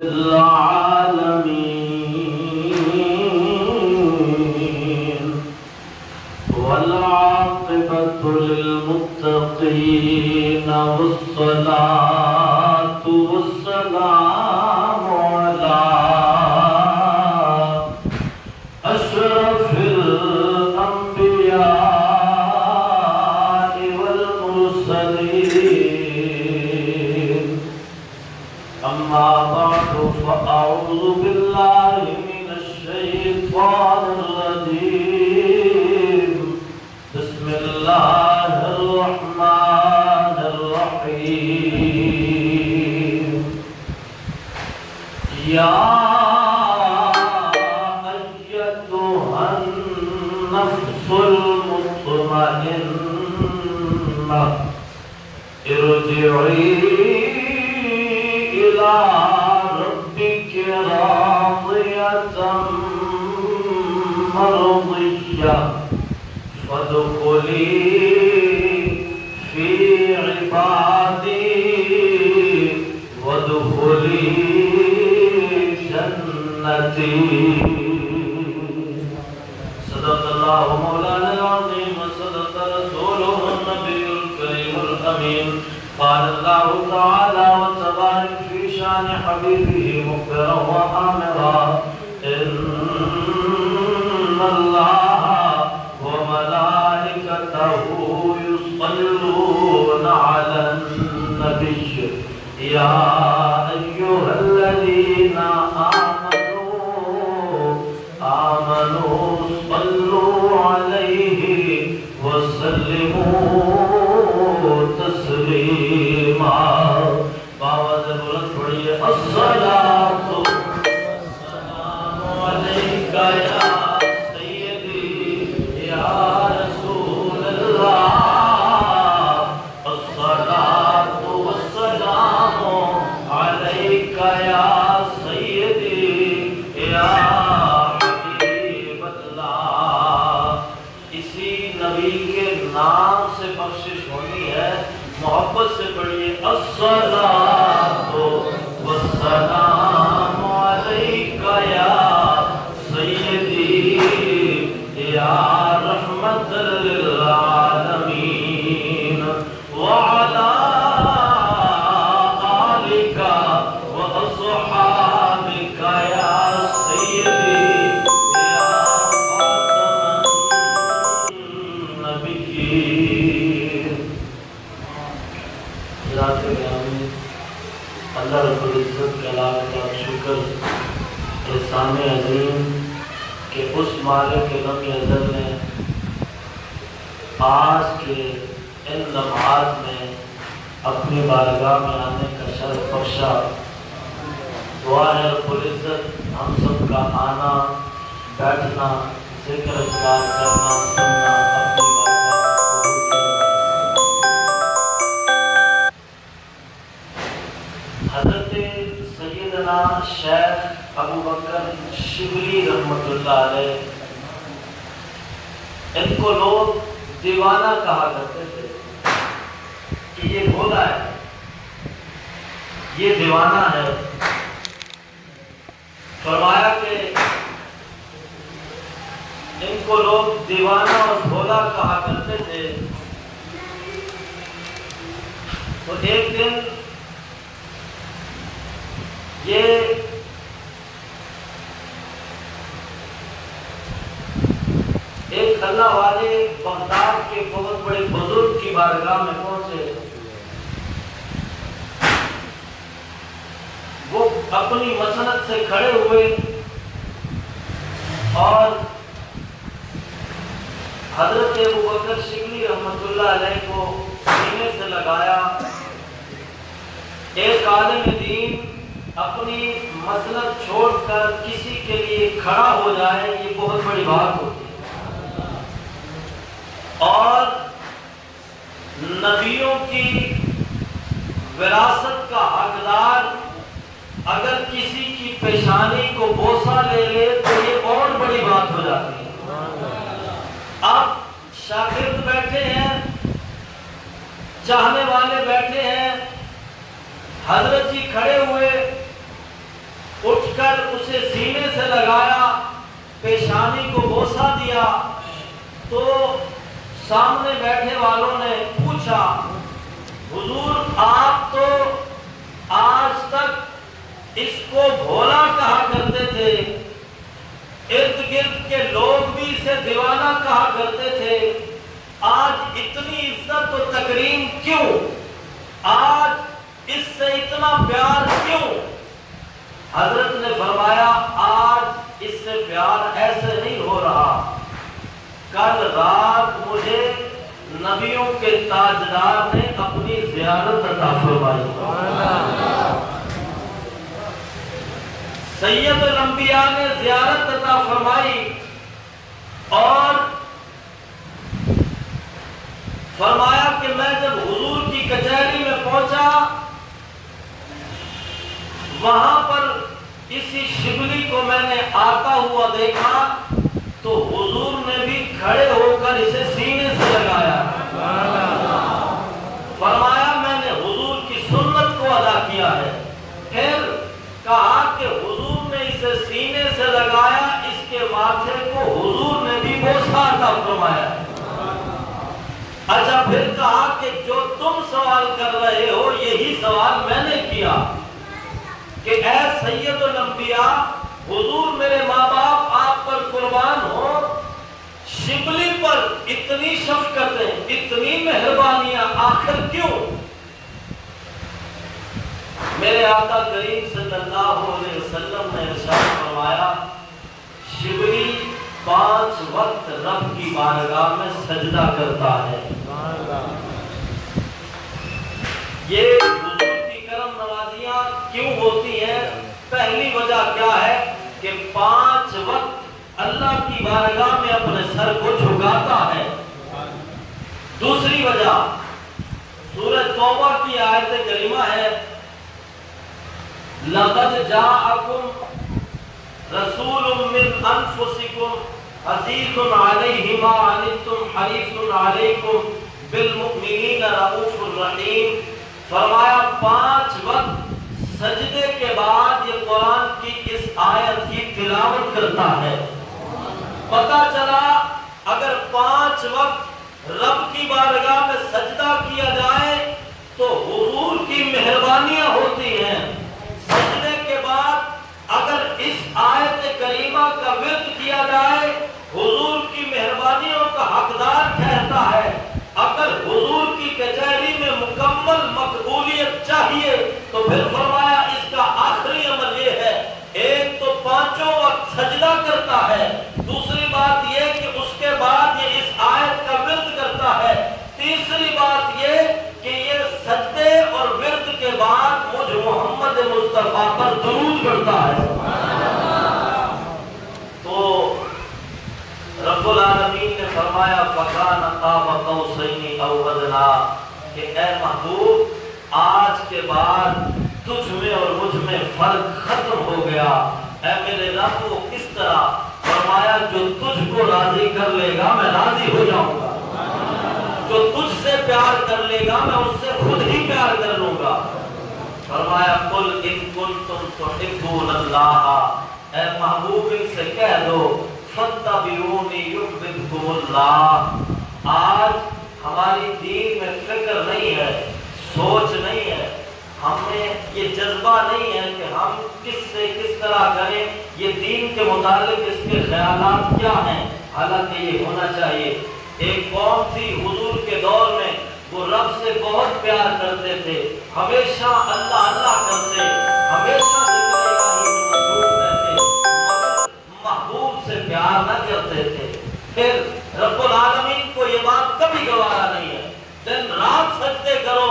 العالمين والعاقبة للمتقين والصلاة والسلام على أشرف الأنبياء والمرسلين أما بعد فأعوذ بالله من الشيطان الرجيم بسم الله الرحمن الرحيم يا أيتها النفس المطمئنة ارجعي إلى ربك راضية مرضية فادخلي في عبادي وادخلي جنتي. صدق الله مولانا العظيم وصدق رسوله النبي الكريم الأمين. قال الله تعالى وتبارك في شان حبيبه مخبرا وآمرا إن الله وملائكته يصلون على النبي يا أيها الذين آمنوا صلوا عليه وسلموا تسلیما. باوز بلند پڑھیے الصلاۃ والسلام علیک یا سیدی یا رسول اللہ. الصلاۃ والسلام علیک یا سیدی یا حبیب اللہ. اسی نبی کے نام سے بخشش ہونی ہے. محبت سے پڑھیے الصلاۃ والسلام علیک یا سیدی یا رحمت للعالمین وعلی آلک واصحابک یا سیدی یا خاتم النبیین. اللہ رب العزت کے علاوہ کا شکر احسان عظیم کہ اس مالک لم یزل نے آج کے ان لمحات میں اپنی بارگاہ میں آنے کا شرف بخشا. دعا ہے رب العزت ہم سب کا آنا بیٹھنا ذکر اذکار کرنا سننا اپنی حضرت سیدنا شیخ ابو بکر شبلی رحمۃ اللہ علیہ ان کو لوگ دیوانہ کہا کرتے تھے کہ یہ بھولا ہے، یہ دیوانہ ہے. فرمایا کہ ان کو لوگ دیوانہ اور بھولا کہا کرتے تھے. تو ایک دن یہ ایک اللہ والے بغداد کے بہت بڑے بزرگ کی بارگاہ میں پہنچے. وہ اپنی مسند سے کھڑے ہوئے اور حضرت ابو بکر شبلی رحمۃ اللہ علیہ کو سینے سے لگایا. ایک عالم دین اپنی مسلک چھوڑ کر کسی کے لیے کھڑا ہو جائے یہ بہت بڑی بات ہوتی ہے. اور نبیوں کی وراثت کا حقدار اگر کسی کی پیشانی کو بوسہ لے لے تو یہ اور بڑی بات ہو جاتی ہے. اب شاگرد بیٹھے ہیں، چاہنے والے بیٹھے ہیں، حضرت جی کھڑے ہوئے کر اسے سینے سے لگایا، پیشانی کو بوسہ دیا، تو سامنے بیٹھے والوں نے پوچھا حضور آپ تو آج تک اس کو بھولا کہا کرتے تھے، ارد گرد کے لوگ بھی اسے دیوانہ کہا کرتے تھے، آج اتنی عزت و تکریم کیوں؟ آج اس سے اتنا پیار کیوں؟ حضرت نے فرمایا آج اس سے پیار ایسے نہیں ہو رہا، کل رات مجھے نبیوں کے تاجدار نے اپنی زیارت عطا فرمائی، سید الانبیاء نے زیارت عطا فرمائی، اور فرمایا کہ میں جب حضور کی کچہری میں پہنچا، وہاں پر کسی شبلی کو میں نے آتا ہوا دیکھا، تو حضور نے بھی کھڑے ہو کر اسے سینے سے لگایا، فرمایا میں نے حضور کی سنت کو ادا کیا ہے، پھر کہا کہ حضور نے اسے سینے سے لگایا، اس کے ماتھے کو حضور نے بھی بوسہ عطا فرمایا۔ اچھا پھر کہا کہ جو تم سوال کر رہے ہو یہی سوال میں نے کیا کہ اے سید الانبیاء، حضور میرے ماں باپ آپ پر قربان ہو، شبلی پر اتنی شفقتیں، اتنی مہربانیاں آخر کیوں؟ میرے آقا کریم صلی اللہ علیہ وسلم نے ارشاد فرمایا شبلی 5 وقت رب کی بارگاہ میں سجدہ کرتا ہے۔ یہ حضور کی کرم نوازیاں کیوں ہوتی ہیں؟ پہلی وجہ کیا ہے کہ 5 وقت اللہ کی بارگاہ میں اپنے سر کو جھکاتا ہے۔ دوسری وجہ سورہ توبہ کی آیت کریمہ ہے لَقَدْ جَاءَكُمْ رَسُولٌ مِّنْ أَنفُسِكُمْ عَزِيزٌ عَلَيْهِ مَا عَنِتُّمْ حَرِيصٌ عَلَيْكُمْ بِالْمُؤْمِنِينَ رَءُوفٌ رَحِيمٌ۔ فرمایا 5 وقت سجدے کے بعد یہ قرآن کی اس آیت کی تلاوت کرتا ہے۔ پتہ چلا اگر 5 وقت رب کی بارگاہ میں سجدہ کیا جائے تو حضور کی مہربانیاں ہوتی ہیں، سجدے کے بعد اگر اس آیت کریمہ کا ورد کیا جائے حضور کی مہربانیوں کا حقدار ٹھہرتا ہے۔ اگر حضور کی کچہری میں مکمل مقبولیت چاہیے تو پھر فرمایا اس کا آخری عمل یہ ہے، ایک تو 5 وقت سجدہ کرتا ہے، دوسری بات یہ کہ اس کے بعد یہ اس آیت کا ورد کرتا ہے، تیسری بات یہ کہ یہ سجدے اور ورد کے بعد مجھ محمد مصطفیٰ پر درود پڑھتا ہے۔ تو رب العالمین نے فرمایا فَكَانَ قَابَ قَوْسَيْنِ أَوْ أَدْنَىٰ کہ اے محبوب آج کے بعد تجھ میں اور مجھ میں فرق ختم ہو گیا۔ اے میرے رب وہ کس طرح؟ فرمایا جو تجھ کو راضی کر لے گا میں راضی ہو جاؤں گا، جو تجھ سے پیار کر لے گا میں اس سے خود ہی پیار کر لوں گا۔ فرمایا قُلْ إِن كُنتُمْ تُحِبُّونَ اللَّهَ اے محبوب ان سے کہہ دو فَاتَّبِعُونِي يُحْبِبْكُمُ اللَّهُ۔ آج ہماری دین میں فکر نہیں ہے، سوچ نہیں ہے، ہمیں یہ جذبہ نہیں ہے کہ ہم کس سے کس طرح کریں، یہ دین کے متعلق اس کے خیالات کیا ہیں، حالانکہ یہ ہونا چاہیے۔ ایک قوم تھی حضور کے دور میں، وہ رب سے بہت پیار کرتے تھے، ہمیشہ اللہ اللہ کرتے، ہمیشہ ذکر الہی میں مصروف رہتے، مگر محبوب سے پیار نہ کرتے تھے۔ پھر رب العالمین کو یہ بات کبھی گوارا نہیں ہے، دن رات سجدے کرو،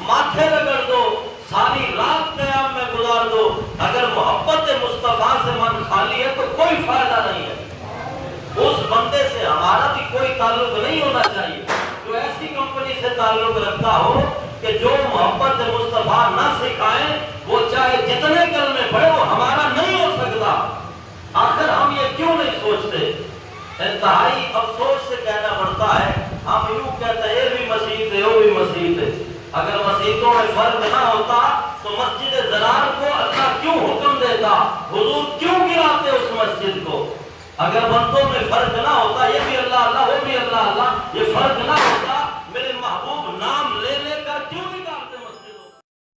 ماتھے رگڑ دو، ساری رات قیام میں گزار دو، اگر محبت مصطفیٰ سے من خالی ہے تو کوئی فائدہ نہیں ہے۔ اس بندے سے ہمارا بھی کوئی تعلق نہیں ہونا چاہیے جو ایسی کمپنی سے تعلق رکھتا ہو کہ جو محبت مصطفیٰ نہ سکھائیں، وہ چاہے جتنے کلمے پڑھے وہ ہمارا نہیں ہو سکتا۔ آخر ہم یہ کیوں نہیں سوچتے؟ انتہائی افسوس سے کہنا پڑتا ہے، ہم یوں کہتے ہیں یہ بھی مسجد ہے وہ بھی مسجد ہے۔ اگر مسجدوں میں فرق نہ ہوتا تو مسجد زرار کو اللہ کیوں حکم دیتا حضور کیوں گراتے اس مسجد کو؟ اگر بندوں میں فرق نہ ہوتا یہ بھی